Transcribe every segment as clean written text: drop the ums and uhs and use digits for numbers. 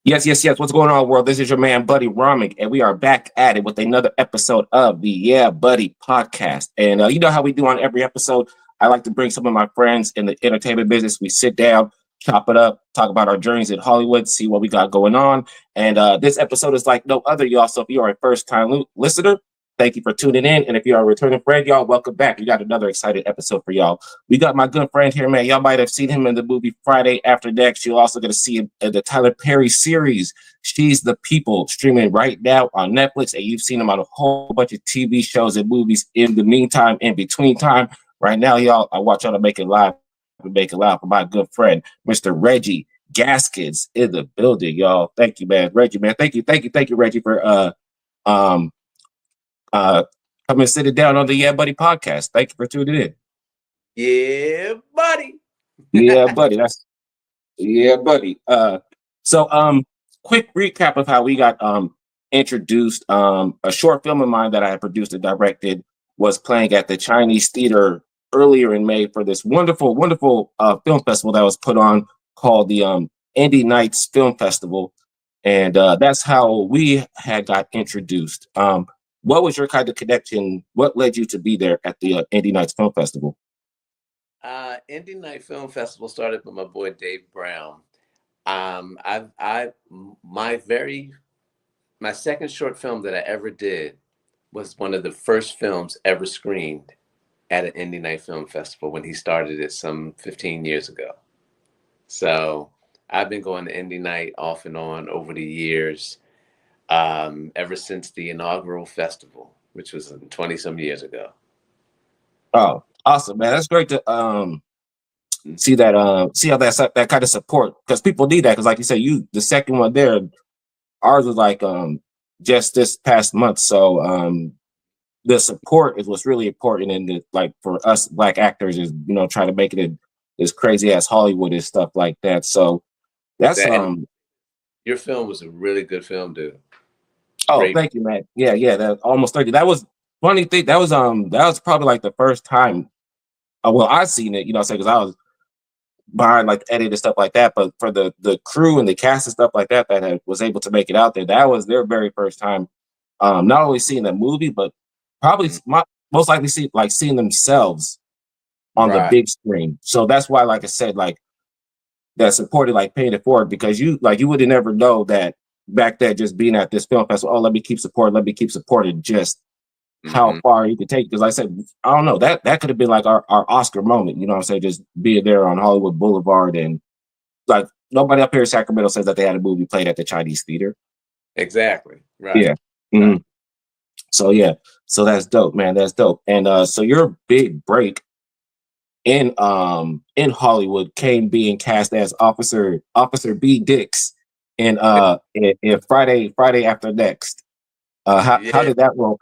Yes, yes, yes. What's going on, world? This is your man, Buddy Rahming, and we are back at it with another episode of the Yeah Buddy podcast. And you know how we do on every episode. I like to bring some of my friends in the entertainment business. We sit down, chop it up, talk about our journeys in Hollywood, see what we got going on. And this episode is like no other, y'all. So if you are a first-time listener, thank you for tuning in. And if you are a returning friend, y'all, welcome back. We got another exciting episode for y'all. We got my good friend here, man. Y'all might have seen him in the movie Friday After Next. You're also going to see him in the Tyler Perry series, She's the People, streaming right now on Netflix. And you've seen him on a whole bunch of TV shows and movies in the meantime, in between time. Right now, y'all, I want y'all to make it live and make it loud for my good friend, Mr. Reggie Gaskins in the building, y'all. Thank you, man. Reggie, man. Thank you, Reggie, for um uh coming and sitting down on the Yeah Buddy podcast. Thank you for tuning in. Yeah, buddy. Yeah, buddy. Yeah, buddy. So quick recap of how we got introduced. A short film of mine that I had produced and directed was playing at the Chinese Theater earlier in May for this wonderful, wonderful film festival that was put on called the Indie Nights Film Festival. And that's how we had got introduced. What was your kind of connection? What led you to be there at the Indie Nights Film Festival? Indie Night Film Festival started with my boy Dave Brown. I my very my second short film that I ever did was one of the first films ever screened at an Indie Night Film Festival when he started it some 15 years ago. So I've been going to Indie Night off and on over the years, ever since the inaugural festival, which was 20 some years ago. Oh, awesome, man. That's great to see that see how that kind of support, because people need that, because like you said, you the second one there, ours was like just this past month. So the support is what's really important, and like for us black actors is trying to make it as crazy as Hollywood and stuff like that. So that's And your film was a really good film, dude. oh, Great. thank you, man. Yeah, that almost 30. That was funny thing. That was probably like the first time well I seen it, say, because I was behind like the edit and stuff like that. But for the crew and the cast and stuff like that was able to make it out there, that was their very first time, not only seeing the movie, but probably most likely seeing themselves on the Right. big screen. So that's why, like I said, like that supported, like paying it forward, because you would have never know that back then, just being at this film festival. Oh, let me keep supporting just how far you could take. Because like I said, I don't know, that could have been like our Oscar moment, you know what I'm saying? Just being there on Hollywood Boulevard, and like nobody up here in Sacramento says that they had a movie played at the Chinese Theater. Exactly. Right. Yeah. Mm-hmm. So yeah, so that's dope, man. That's dope. And so your big break in Hollywood came being cast as Officer B Dix in Friday After Next. How Yeah. did that role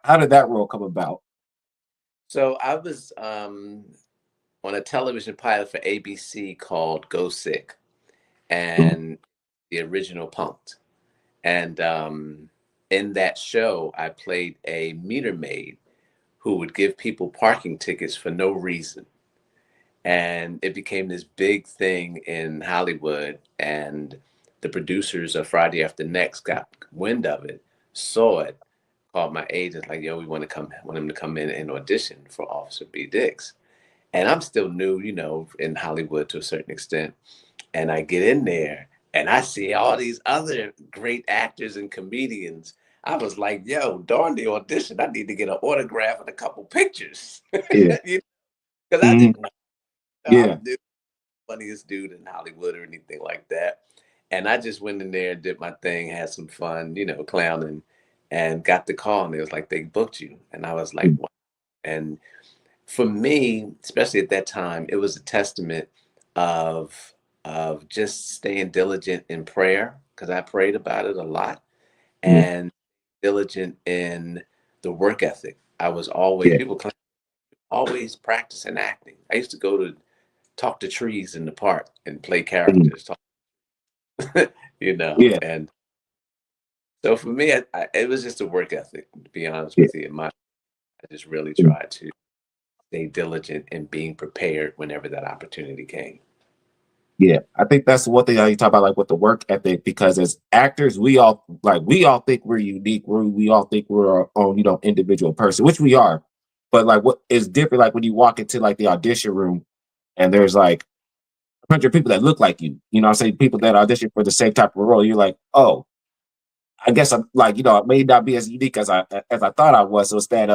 how did that role come about? So I was on a television pilot for ABC called Go Sick and the original Punked. And in that show, I played a meter maid who would give people parking tickets for no reason. And it became this big thing in Hollywood. And the producers of Friday After Next got wind of it, saw it, called my agent, like, yo, we want him to come in and audition for Officer B. Dix. And I'm still new, in Hollywood to a certain extent. And I get in there and I see all these other great actors and comedians. I was like, yo, darn the audition. I need to get an autograph and a couple pictures. Yeah. Because I Mhm. didn't know Yeah. I'm the funniest dude in Hollywood or anything like that. And I just went in there and did my thing, had some fun, clowning, and got the call. And it was like, they booked you. And I was like, Mm. wow. And for me, especially at that time, it was a testament of just staying diligent in prayer, because I prayed about it a lot, Yeah. and diligent in the work ethic. I was always, Yeah. people claim, always practicing acting. I used to go to talk to trees in the park and play Mhm. characters, Yeah. and so for me, it was just a work ethic, to be honest Yeah. with you. I just really Mm. tried to stay diligent in being prepared whenever that opportunity came. Yeah, I think that's one thing you talk about, like with the work ethic, because as actors, we all think we're unique. We all think we're our own, individual person, which we are. But like, what is different, like when you walk into like the audition room, and there's like 100 people that look like you. You know, what I'm saying, people that audition for the same type of role. You're like, oh, I guess I'm like, I may not be as unique as I thought I was. So it's that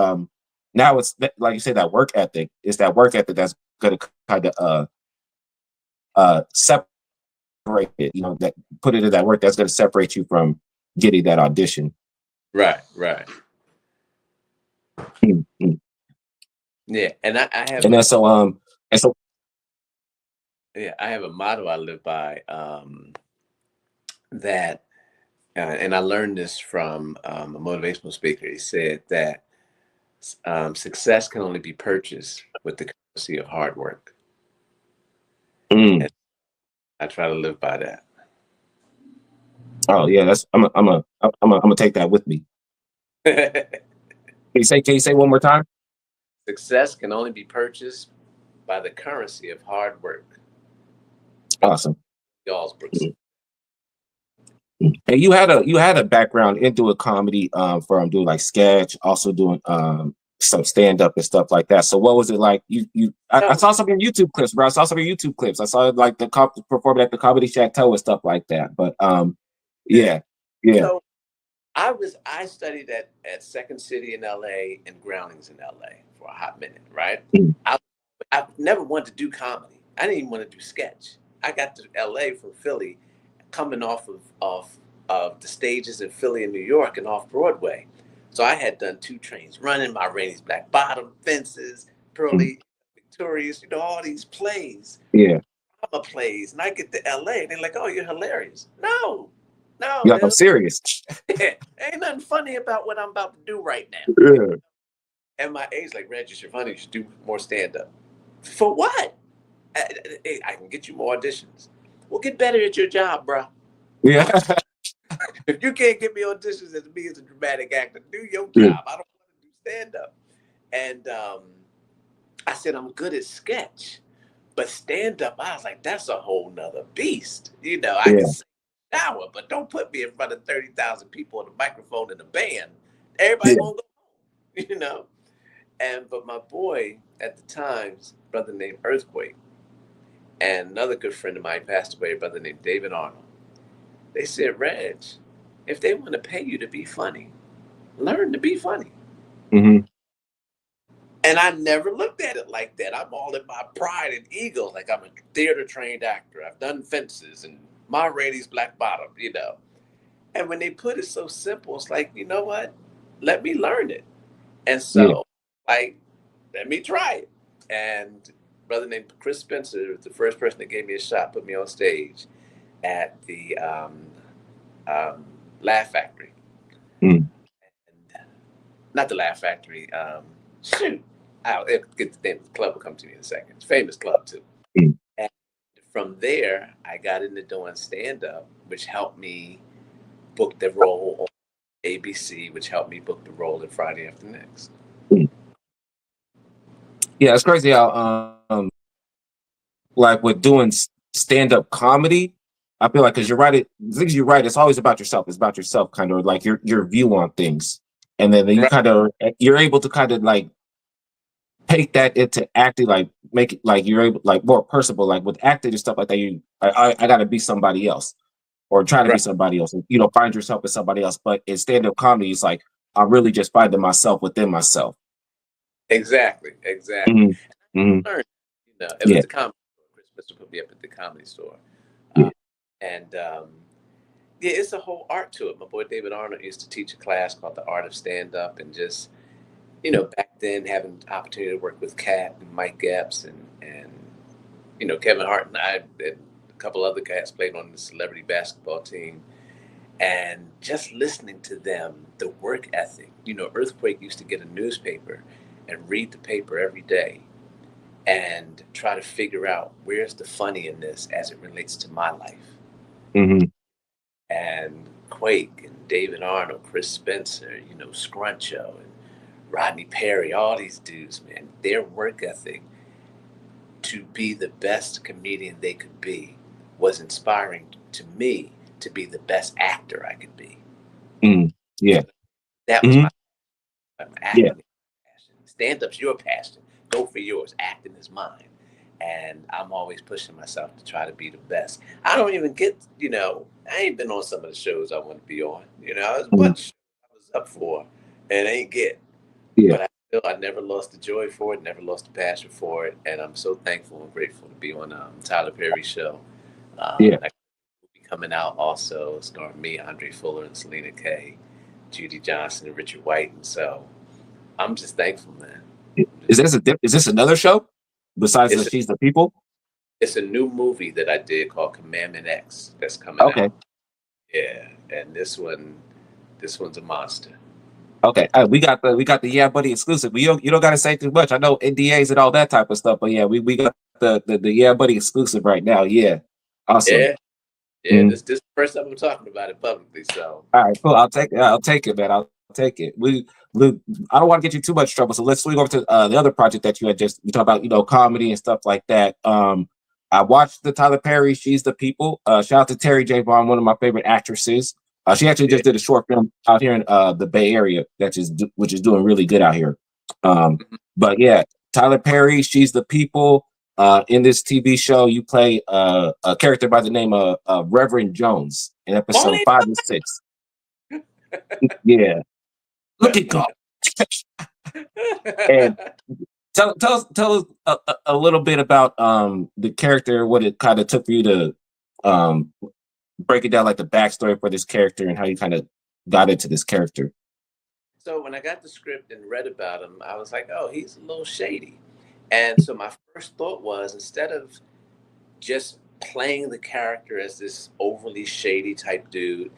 now it's like you say, that work ethic. It's that work ethic that's gonna kind of separate it, that put it in that work that's going to separate you from getting that audition. Right, right. Mm-hmm. Yeah, and I have And then so I have a motto I live by, that, and I learned this from a motivational speaker. He said that success can only be purchased with the currency of hard work. mm, And I try to live by that. oh yeah, that's I'm gonna take that with me. Can you say one more time? Success can only be purchased by the currency of hard work. Awesome. Galsbrooks. Mm. And you had a background in doing comedy, from doing like sketch, also doing some stand up and stuff like that. So what was it like? I saw some of your YouTube clips, bro. I saw some of your YouTube clips. I saw like the performing at the Comedy Chateau and stuff like that. But yeah, yeah. So I studied at Second City in LA and Groundings in LA for a hot minute, right? Mm. I I never wanted to do comedy. I didn't even want to do sketch. I got to LA from Philly, coming off the stages in Philly and New York and off Broadway. So I had done Two Trains Running, My Rainey's Black Bottom, Fences, Mm. Pearly Victorious, all these plays, Yeah. drama plays. And I get to LA and they're like, "Oh, you're hilarious." No, no, Yeah, I'm serious. ain't nothing funny about what I'm about to do right now. Yeah. And my age, like, Reggie, you're funny. You should do more stand up. For what? I can get you more auditions. Well, get better at your job, bro. Yeah. If you can't get me auditions as me as a dramatic actor, do your Yeah. job. I don't want to do stand up. And I said, I'm good at sketch, but stand up, I was like, that's a whole nother beast. I can sing shower, but don't put me in front of 30,000 people on a microphone in a band. Everybody Yeah. gonna go home. But my boy at the time, brother named Earthquake, and another good friend of mine passed away, a brother named David Arnold. They said, Reg, if they want to pay you to be funny, learn to be funny. Mm-hmm. And I never looked at it like that. I'm all in my pride and ego. Like, I'm a theater trained actor. I've done Fences and Ma Rainey's Black Bottom. And when they put it so simple, it's like, you know what? Let me learn it. And Yeah. so, like, let me try it. And a brother named Chris Spencer was the first person that gave me a shot, put me on stage at the Laugh Factory. Mm. And not the Laugh Factory. Shoot. I'll get the name of the club will come to me in a second. It's a famous club, too. Mm. And from there, I got into doing stand-up, which helped me book the role on ABC, which helped me book the role in Friday After Next. Mm. Yeah, it's crazy how like with doing stand-up comedy, I feel like because you're right, things you're right, it's always about yourself. It's about yourself, kind of like your view on things. And then you Right. kind of you're able to kind of like take that into acting, like make it like you're able like more personable. Like with acting and stuff like that, I gotta be somebody else or try to be Right. somebody else. And, find yourself as somebody else. But in stand-up comedy, it's like I'm really just finding myself within myself. Exactly. Exactly. Mm-hmm. Mm-hmm. Learned, it Yeah. was the comedy store. Chris Spencer put me up at the comedy store. Yeah. And yeah, it's a whole art to it. My boy David Arnold used to teach a class called The Art of Stand-Up, and just, back then having the opportunity to work with Kat and Mike Epps and Kevin Hart and I and a couple other cats played on the celebrity basketball team. And just listening to them, the work ethic. Earthquake used to get a newspaper and read the paper every day and try to figure out where's the funny in this as it relates to my life. Mm-hmm. And Quake and David Arnold, Chris Spencer, Scruncho and Rodney Perry, all these dudes, man, their work ethic to be the best comedian they could be was inspiring to me to be the best actor I could be. Mm. Yeah. That was Hmm. my Yeah. acting is passion. Stand-up's your passion. Go for yours. Acting is mine. And I'm always pushing myself to try to be the best. I don't even get, I ain't been on some of the shows I want to be on. There's a Mm. bunch I was up for and ain't get. Yeah. But I never lost the joy for it, never lost the passion for it. And I'm so thankful and grateful to be on Tyler Perry's show. Yeah. That will be coming out also, starring me, Andre Fuller, and Selena Kay, Judy Johnson, and Richard White. And so I'm just thankful, man. Is this another show besides the It's a, She's the People? it's a new movie that I did called Commandment X that's coming Okay. out. Yeah, and this one's a monster. Okay. We got the Yeah Buddy exclusive. You don't gotta say too much. I know NDAs and all that type of stuff, but yeah, we got the Yeah Buddy exclusive right now. Yeah. Awesome. Yeah, yeah. Mm. This is the first time I'm talking about it publicly. So All right, cool. I'll take it, man. I'll take it. I don't want to get you too much trouble, so let's swing over to the other project that you talk about, comedy and stuff like that. I watched the Tyler Perry She's the People. Shout out to Terry J. Vaughn, one of my favorite actresses. She actually yeah. just did a short film out here in the Bay Area which is doing really good out here. But yeah, Tyler Perry, She's the People. In this TV show, you play a character by the name of Reverend Jones in episode Morning. 5 and 6. Yeah, look at God. And tell us a little bit about the character, what it kind of took for you to um, break it down, like the backstory for this character and how you kind of got into this character. So when I got the script and read about him, I was like, oh, he's a little shady. And so my first thought was, instead of just playing the character as this overly shady type dude,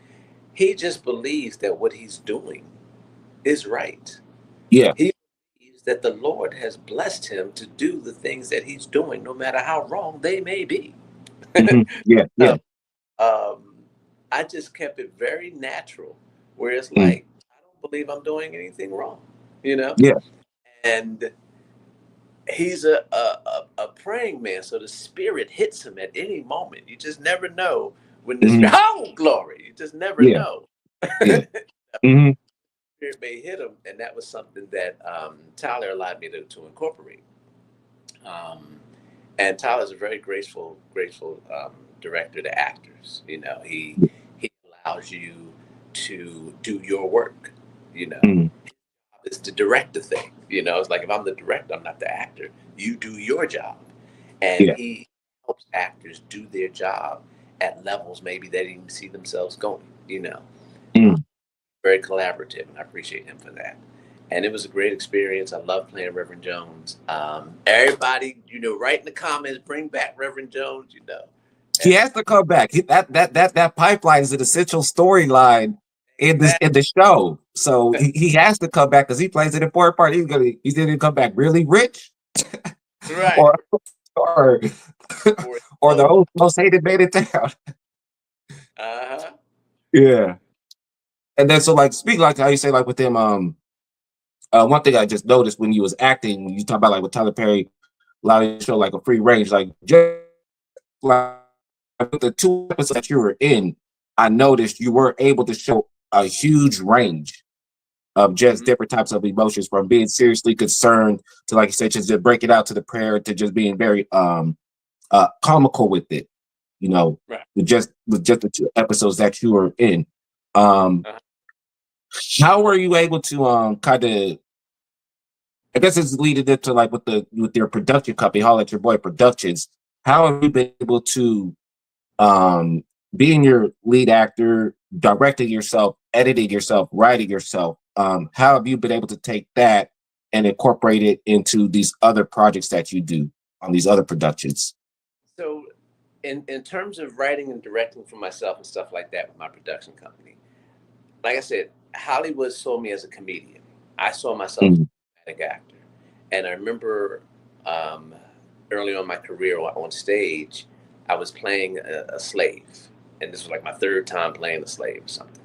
he just believes that what he's doing is right. Yeah. He believes that the Lord has blessed him to do the things that he's doing, no matter how wrong they may be. Hmm. Yeah. Yeah. So, um, I just kept it very natural, where it's Mm. like, I don't believe I'm doing anything wrong, you know? Yeah. And he's a praying man, so the spirit hits him at any moment. You just never know when the Hmm. spirit, oh, glory, you just never Yeah. know. Yeah. Hmm. Spirit may hit him, and that was something that Tyler allowed me to incorporate. Um, and Tyler's a very graceful director to actors. He allows you to do your work. You know, Hmm. it's to direct the thing. It's like, if I'm the director, I'm not the actor. You do your job, and Yeah. he helps actors do their job at levels maybe they didn't even see themselves going. Mm. Very collaborative, and I appreciate him for that. And it was a great experience. I love playing Reverend Jones. Everybody, write in the comments, bring back Reverend Jones. He And has to come back. That pipeline is an essential storyline in exactly the show. So he has to come back because he plays an important part. He's gonna come back really rich, right. or or or the most hated man in town. Uh-huh. Yeah. And then so like speak like how you say like with them one thing I just noticed when you was acting, when you talk about like with Tyler Perry, a lot of show like a free range, like just like with the 2 episodes that you were in, I noticed you were able to show a huge range of just Mm-hmm. different types of emotions, from being seriously concerned to, like you said, just break it out to the prayer, to just being very comical with it, Right. with just the 2 episodes that you were in. Um Uh-huh. how were you able to kind of, I guess it's leading into like with your production company, Holla at Your Boy Productions. How have you been able to um being your lead actor, directing yourself, editing yourself, writing yourself? How have you been able to take that and incorporate it into these other projects that you do on these other productions? So, in terms of writing and directing for myself and stuff like that with my production company, like I said, Hollywood saw me as a comedian. I saw myself as Mm. a dramatic actor. And I remember um, early on in my career on stage, I was playing a slave. And this was like my third time playing a slave or something.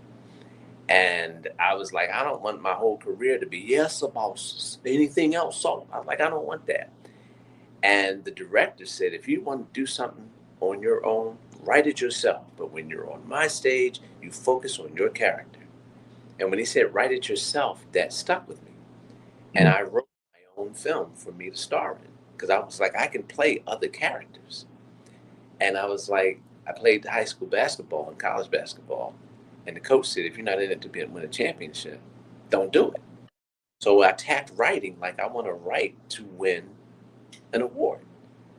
And I was like, I don't want my whole career to be, yes, about anything else. So I was like, I don't want that. And the director said, if you want to do something on your own, write it yourself. But when you're on my stage, you focus on your character. And when he said, write it yourself, that stuck with me. And I wrote my own film for me to star in. Because I was like, I can play other characters. And I was like, I played high school basketball and college basketball. And the coach said, if you're not in it to win a championship, don't do it. So I attacked writing like I want to write to win an award.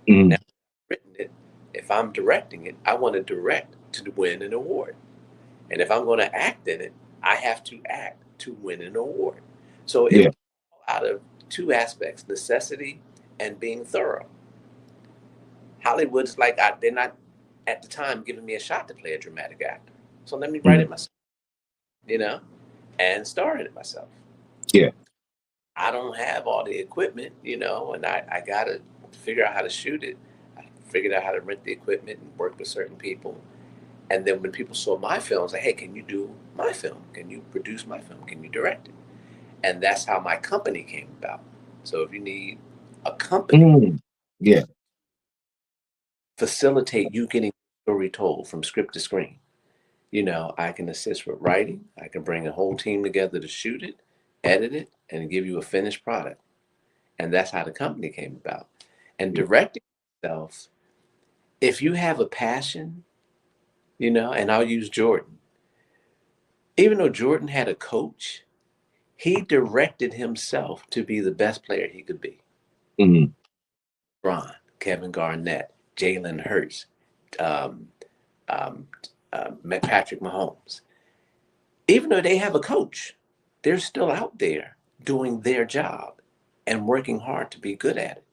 Now, I've written it. If I'm directing it, I want to direct to win an award. And if I'm going to act in it, I have to act to win an award. So it was out of two aspects, necessity and being thorough. Hollywood's like, they're not at the time giving me a shot to play a dramatic actor. So let me write it myself, and star in it myself. Yeah. I don't have all the equipment, and I got to figure out how to shoot it. I figured out how to rent the equipment and work with certain people. And then when people saw my films, like, hey, can you do my film? Can you produce my film? Can you direct it? And that's how my company came about. So if you need a company, facilitate you getting a story told from script to screen. I can assist with writing. I can bring a whole team together to shoot it, edit it, and give you a finished product. And that's how the company came about. And directing yourself, if you have a passion, and I'll use Jordan. Even though Jordan had a coach, he directed himself to be the best player he could be. Ron, Kevin Garnett, Jalen Hurts, Patrick Mahomes. Even though they have a coach, they're still out there doing their job and working hard to be good at it.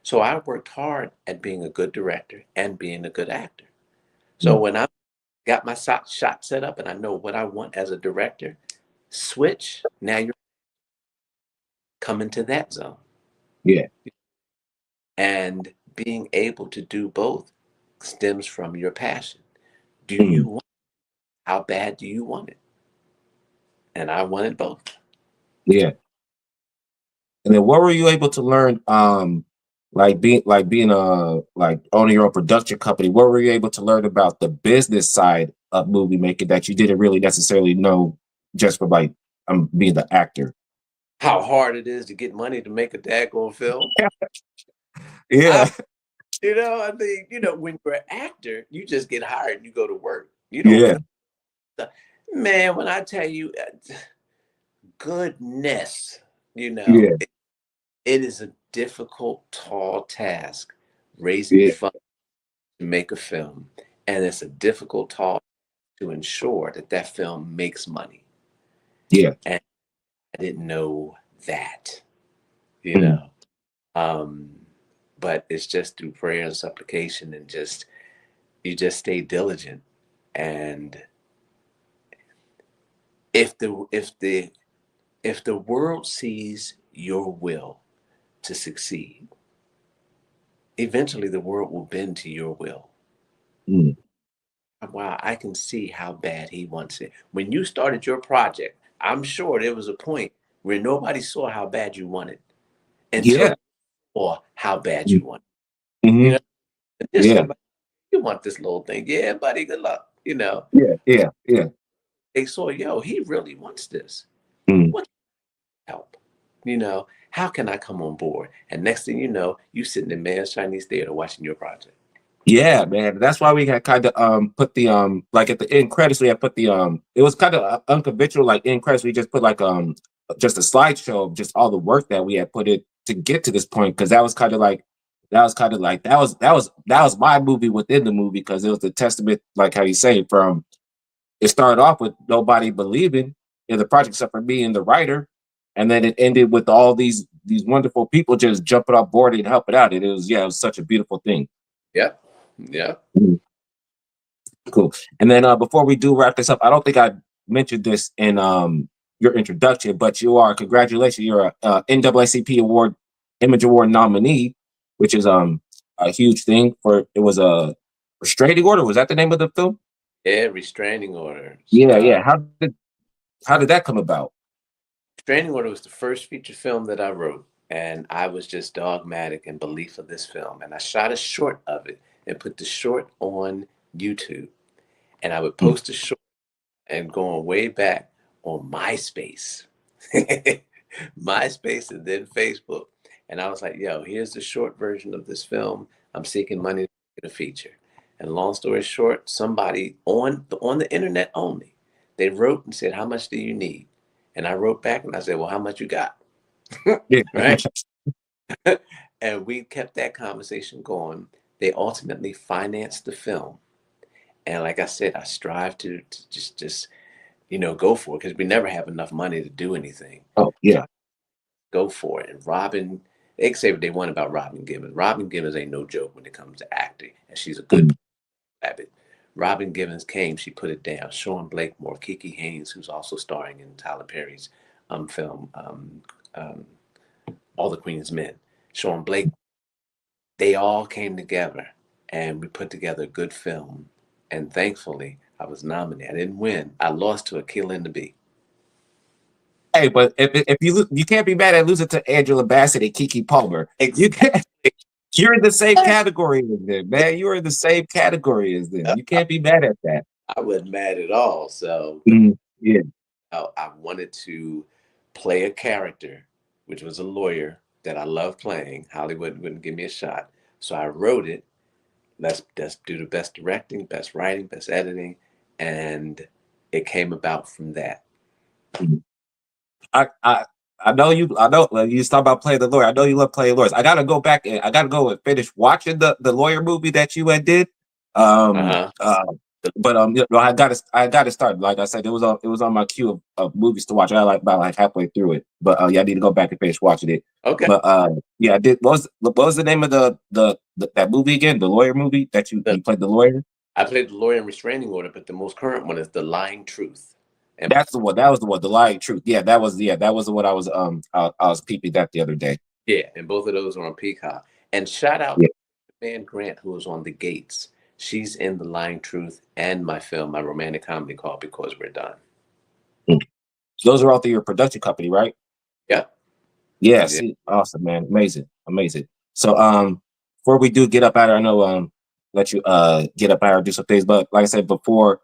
So I worked hard at being a good director and being a good actor. So when I got my shot set up and I know what I want as a director, switch, now you're coming to that zone. Yeah. And being able to do both stems from your passion. Do you want it? How bad do you want it? And I wanted both. Yeah. And then what were you able to learn like being like owning your own production company, what were you able to learn about the business side of movie making that you didn't really necessarily know just for like being the actor? How hard it is to get money to make a daggone film. Yeah. I think, when you're an actor, you just get hired and you go to work. You don't get man, when I tell you goodness, it is a difficult, tall task raising funds to make a film. And it's a difficult task to ensure that film makes money. Yeah. And I didn't know that, but it's just through prayer and supplication and you just stay diligent. And if the world sees your will to succeed, eventually the world will bend to your will. Wow, I can see how bad he wants it. When you started your project, I'm sure there was a point where nobody saw how bad you wanted until or how bad you want it. Somebody, you want this little thing. Yeah, buddy, good luck. Yeah. They saw, he really wants this. What help? How can I come on board? And next thing you know, you sitting in Man's Chinese Theater watching your project. Yeah, man. That's why we had kind of put the like at the end credits we had put the it was kind of unconventional, like end credits we just put like just a slideshow of just all the work that we had put in to get to this point, because that was kind of like that was my movie within the movie, because it was a testament, like how you say, from it started off with nobody believing in the project except for me and the writer, and then it ended with all these wonderful people just jumping on board and helping out. And it was such a beautiful thing. Yeah. Cool. And then before we do wrap this up, I don't think I mentioned this in your introduction, but congratulations, you're a NAACP award, Image Award nominee, which is a huge thing. It was a restraining order. Was that the name of the film? Yeah, restraining order. Yeah. How did that come about? Restraining Order was the first feature film that I wrote, and I was just dogmatic in belief of this film. And I shot a short of it and put the short on YouTube, and I would post a short and going way back on MySpace, MySpace, and then Facebook. And I was like, yo, here's the short version of this film. I'm seeking money to get a feature. And long story short, somebody on the internet only, they wrote and said, how much do you need? And I wrote back and I said, well, how much you got? Yeah. Right. And we kept that conversation going. They ultimately financed the film. And like I said, I strive to just go for it, because we never have enough money to do anything. Oh, So yeah. go for it. And Robin, they can say what they want about Robin Givens. Robin Givens ain't no joke when it comes to acting, and she's a good rabbit. Robin Givens came, she put it down. Sean Blakemore, Kiki Haynes, who's also starring in Tyler Perry's film, All the Queen's Men. Sean Blake, they all came together, and we put together a good film. And thankfully, I was nominated. I didn't win. I lost to A Kill in the Bee. Hey, but if you can't be mad at losing to Angela Bassett and Kiki Palmer. You can't. You're in the same category as them, man. You are in the same category as them. You can't be mad at that. I wasn't mad at all. So Yeah. I wanted to play a character, which was a lawyer that I love playing. Hollywood wouldn't give me a shot. So I wrote it. Let's do the best directing, best writing, best editing. And it came about from that. I know you. I know you talk about playing the lawyer. I know you love playing lawyers. I gotta go back and I gotta go and finish watching the lawyer movie that you had did. Uh-huh. But I gotta start. Like I said, it was on my queue of movies to watch. I about halfway through it. But yeah, I need to go back and finish watching it. Okay. But yeah, I did. What was the name of the that movie again? The lawyer movie that you played the lawyer. I played the lawyer in Restraining Order, but the most current one is The Lying Truth. And that's the one. That was the one. The Lying Truth. Yeah, that was the one I was I was peeping that the other day. Yeah, and both of those are on Peacock. And shout out to Van Grant, who was on The Gates. She's in The Lying Truth and my film, my romantic comedy called Because We're Done. So those are all through your production company, right? Yep. Yeah. See, awesome, man. Amazing. So before we do get up out of, I know let you get up out or do some things, but like I said before,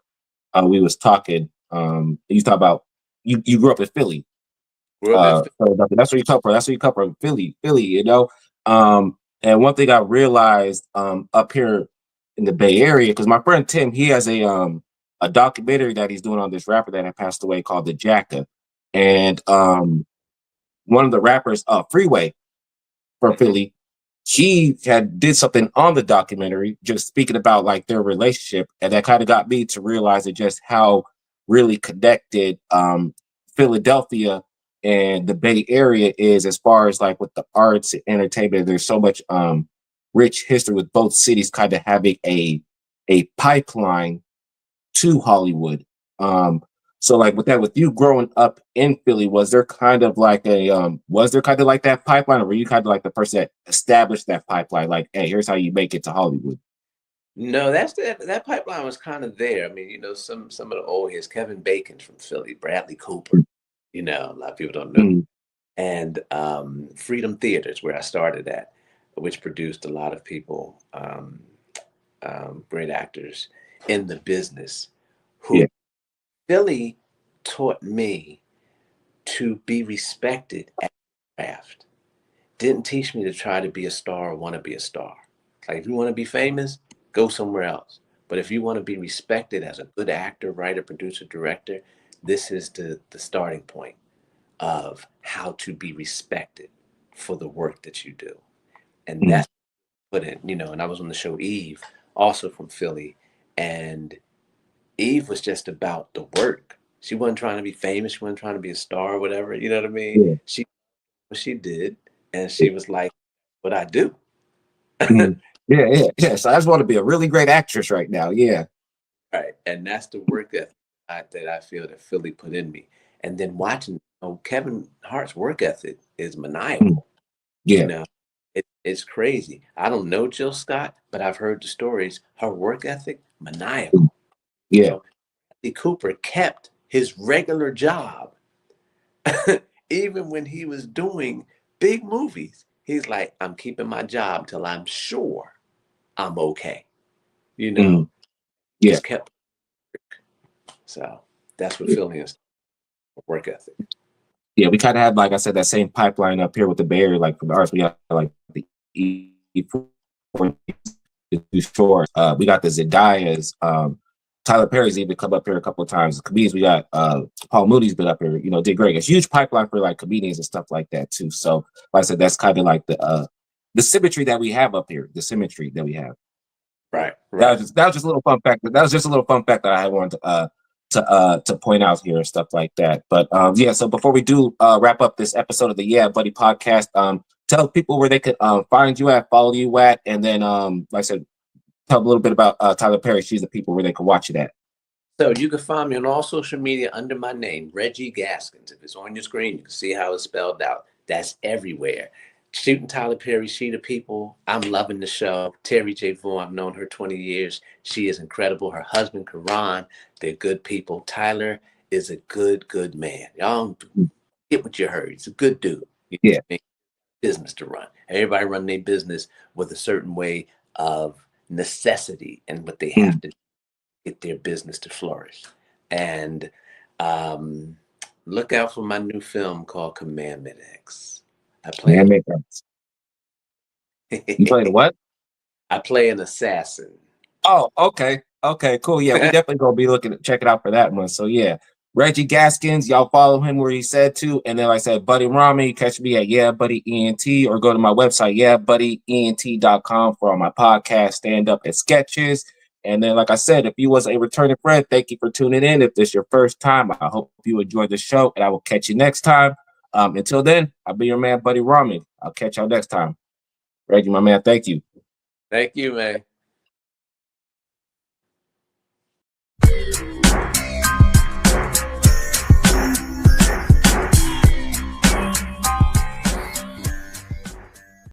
we was talking. You talk about you grew up in Philly. So that's where you come from. That's where you come from, Philly. You know. And one thing I realized up here in the Bay Area, because my friend Tim, he has a documentary that he's doing on this rapper that had passed away called the Jacka, and one of the rappers, Freeway from Philly, she had did something on the documentary, just speaking about like their relationship, and that kind of got me to realize just how really connected Philadelphia and the Bay Area is as far as like with the arts and entertainment. There's so much rich history with both cities kind of having a pipeline to Hollywood. So like with you growing up in Philly, was there kind of like that pipeline, or were you kind of like the person that established that pipeline? Like, hey, here's how you make it to Hollywood. No, that pipeline was kind of there. I mean, some of the old hits, Kevin Bacon's from Philly, Bradley Cooper, a lot of people don't know. And Freedom Theaters, where I started at, which produced a lot of people, great actors in the business who Philly taught me to be respected at craft. Didn't teach me to try to be a star or want to be a star. Like, if you want to be famous, go somewhere else. But if you want to be respected as a good actor, writer, producer, director, this is the starting point of how to be respected for the work that you do. And that's what it, and I was on the show Eve, also from Philly, and Eve was just about the work. She wasn't trying to be famous. She wasn't trying to be a star or whatever. You know what I mean? Yeah. She did, and she was like, "What I do." Yeah. So I just want to be a really great actress right now. Yeah. Right, and that's the work that I feel that Philly put in me. And then watching Kevin Hart's work ethic is maniacal. Yeah. It's crazy. I don't know Jill Scott, but I've heard the stories. Her work ethic, maniacal. Yeah. Bradley Cooper kept his regular job even when he was doing big movies. He's like, I'm keeping my job till I'm sure I'm okay. Just kept. So that's what filming is. Work ethic. Yeah, we kind of had, like I said, that same pipeline up here with the Bay Area. Like for the arts, we got like the E4 short. We got the Zendayas. Tyler Perry's even come up here a couple of times. Comedians, we got Paul Moody's been up here. You know, did great. It's a huge pipeline for like comedians and stuff like that too. So, like I said, that's kind of like the symmetry that we have up here. The symmetry that we have. Right. That was just a little fun fact. That was just a little fun fact that I had wanted to point out here and stuff like that. But yeah, so before we do wrap up this episode of the Yeah Buddy podcast, tell people where they could find you at, follow you at, and then like I said, tell a little bit about Tyler Perry. She's the people where they can watch it at. So you can find me on all social media under my name, Reggie Gaskins. If it's on your screen, you can see how it's spelled out. That's everywhere. Shooting Tyler Perry, She the People. I'm loving the show. Terry J. Vaughan, I've known her 20 years. She is incredible. Her husband, Karan, they're good people. Tyler is a good man. Y'all don't get what you heard. He's a good dude. Yeah. Business to run. Everybody run their business with a certain way of necessity and what they have to get their business to flourish. And look out for my new film called Commandment X. I play. You played what? I play an assassin. Oh, okay. Okay, cool. Yeah, we definitely gonna be looking to check it out for that one. So yeah. Reggie Gaskins, y'all follow him where he said to. And then like I said, Buddy Rahming, catch me at Yeah Buddy ENT, or go to my website, yeahbuddyent.com, for all my podcast, stand-up, and sketches. And then, like I said, if you was a returning friend, thank you for tuning in. If this is your first time, I hope you enjoyed the show, and I will catch you next time. Until then, I'll be your man, Buddy Rahming. I'll catch y'all next time. Reggie, my man, thank you. Thank you, man.